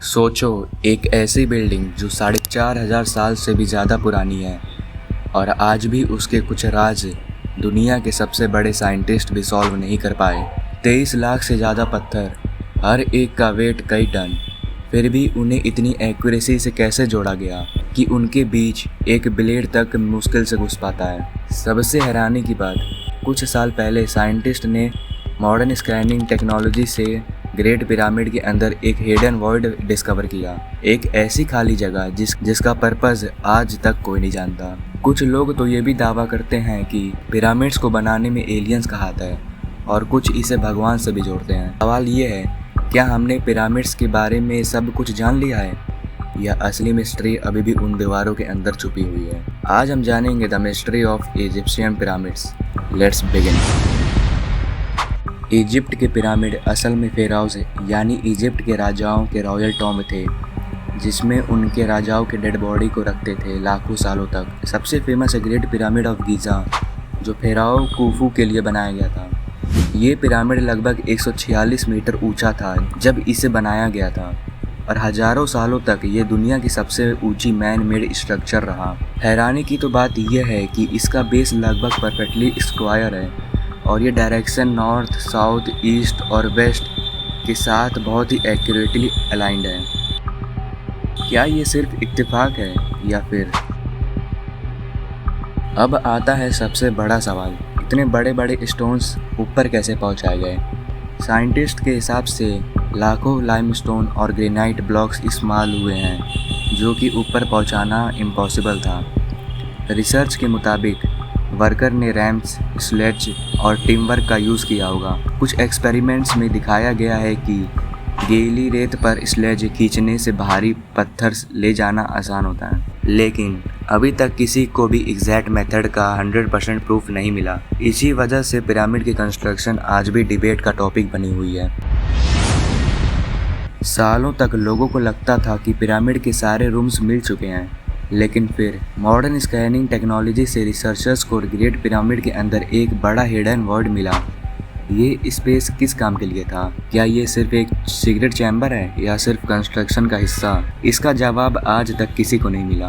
सोचो, एक ऐसी बिल्डिंग जो 4,500 साल से भी ज़्यादा पुरानी है और आज भी उसके कुछ राज दुनिया के सबसे बड़े साइंटिस्ट भी सॉल्व नहीं कर पाए। 23 लाख से ज़्यादा पत्थर, हर एक का वेट कई टन, फिर भी उन्हें इतनी एक्यूरेसी से कैसे जोड़ा गया कि उनके बीच एक ब्लेड तक मुश्किल से घुस पाता है। सबसे हैरानी की बात, कुछ साल पहले साइंटिस्ट ने मॉडर्न स्कैनिंग टेक्नोलॉजी से ग्रेट पिरामिड के अंदर एक हिडन वॉइड डिस्कवर किया, एक ऐसी खाली जगह जिसका पर्पस आज तक कोई नहीं जानता। कुछ लोग तो ये भी दावा करते हैं कि पिरामिड्स को बनाने में एलियंस का हाथ है और कुछ इसे भगवान से भी जोड़ते हैं। सवाल ये है, क्या हमने पिरामिड्स के बारे में सब कुछ जान लिया है या असली मिस्ट्री अभी भी उन दीवारों के अंदर छुपी हुई है? आज हम जानेंगे the mystery of Egyptian pyramids. Let's begin. Egypt के पिरामिड असल में फेराउज यानी इजिप्ट के राजाओं के रॉयल टॉम्ब थे, जिसमें उनके राजाओं के डेड बॉडी को रखते थे लाखों सालों तक। सबसे फेमस है ग्रेट पिरामिड ऑफ गीज़ा, जो फेराओ खूफू के लिए बनाया गया था। ये पिरामिड लगभग 146 मीटर ऊंचा था जब इसे बनाया गया था और हजारों सालों तक ये दुनिया की सबसे ऊंची मैन मेड स्ट्रक्चर रहा। हैरानी की तो बात यह है कि इसका बेस लगभग परफेक्टली स्क्वायर है और ये डायरेक्शन नॉर्थ, साउथ, ईस्ट और वेस्ट के साथ बहुत ही एक्यूरेटली अलाइंड है। क्या ये सिर्फ इत्तेफाक है या फिर? अब आता है सबसे बड़ा सवाल, इतने बड़े बड़े स्टोन्स ऊपर कैसे पहुंचाए गए? साइंटिस्ट के हिसाब से लाखों लाइमस्टोन और ग्रेनाइट ब्लॉक्स इस्तेमाल हुए हैं, जो कि ऊपर पहुंचाना इम्पॉसिबल था। रिसर्च के मुताबिक वर्कर ने रैम्प्स, स्लेज और टीमवर्क का यूज़ किया होगा। कुछ एक्सपेरिमेंट्स में दिखाया गया है कि गीली रेत पर स्लेज खींचने से भारी पत्थर ले जाना आसान होता है, लेकिन अभी तक किसी को भी एग्जैक्ट मेथड का 100% प्रूफ नहीं मिला। इसी वजह से पिरामिड की कंस्ट्रक्शन आज भी डिबेट का टॉपिक बनी हुई है। सालों तक लोगों को लगता था कि पिरामिड के सारे रूम्स मिल चुके हैं, लेकिन फिर मॉडर्न स्कैनिंग टेक्नोलॉजी से रिसर्चर्स को ग्रेट पिरामिड के अंदर एक बड़ा हिडन वर्ल्ड मिला। ये स्पेस किस काम के लिए था? क्या ये सिर्फ एक सीक्रेट चैम्बर है या सिर्फ कंस्ट्रक्शन का हिस्सा? इसका जवाब आज तक किसी को नहीं मिला।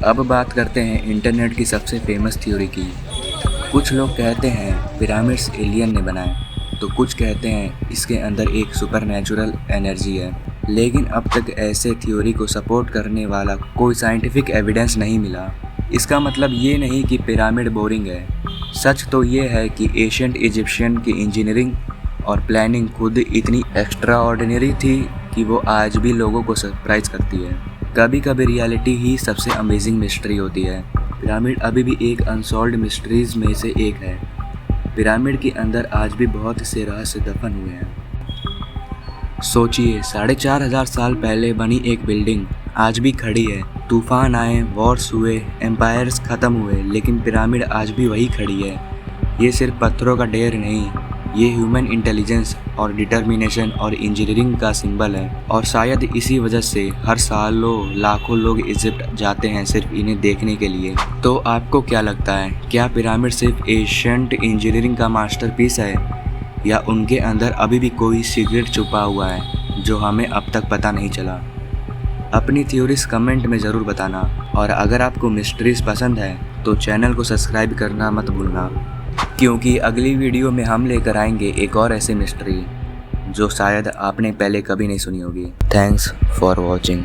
अब बात करते हैं इंटरनेट की सबसे फेमस थ्योरी की। कुछ लोग कहते हैं पिरामिड्स एलियन ने बनाए, तो कुछ कहते हैं इसके अंदर एक सुपरनैचुरल एनर्जी है, लेकिन अब तक ऐसे थ्योरी को सपोर्ट करने वाला कोई साइंटिफिक एविडेंस नहीं मिला। इसका मतलब ये नहीं कि पिरामिड बोरिंग है। सच तो ये है कि एशियंट इजिप्शियन की इंजीनियरिंग और प्लानिंग खुद इतनी एक्स्ट्रा ऑर्डिनरी थी कि वो आज भी लोगों को सरप्राइज करती है। कभी कभी रियलिटी ही सबसे अमेजिंग मिस्ट्री होती है। पिरामिड अभी भी एक अनसॉल्व्ड मिस्ट्रीज में से एक है। पिरामिड के अंदर आज भी बहुत से रहस्य दफन हुए हैं। सोचिए, 4,500 साल पहले बनी एक बिल्डिंग आज भी खड़ी है। तूफान आए, वॉर्स हुए, एम्पायर्स ख़त्म हुए, लेकिन पिरामिड आज भी वही खड़ी है। ये सिर्फ पत्थरों का ढेर नहीं, ये ह्यूमन इंटेलिजेंस और डिटर्मिनेशन और इंजीनियरिंग का सिंबल है। और शायद इसी वजह से हर सालों लाखों लोग इजिप्ट जाते हैं सिर्फ इन्हें देखने के लिए। तो आपको क्या लगता है, क्या पिरामिड सिर्फ एशियंट इंजीनियरिंग का मास्टरपीस है या उनके अंदर अभी भी कोई सीक्रेट छुपा हुआ है जो हमें अब तक पता नहीं चला? अपनी थ्योरीज कमेंट में ज़रूर बताना, और अगर आपको मिस्ट्रीज पसंद है तो चैनल को सब्सक्राइब करना मत भूलना, क्योंकि अगली वीडियो में हम लेकर आएंगे एक और ऐसी मिस्ट्री जो शायद आपने पहले कभी नहीं सुनी होगी। Thanks for watching.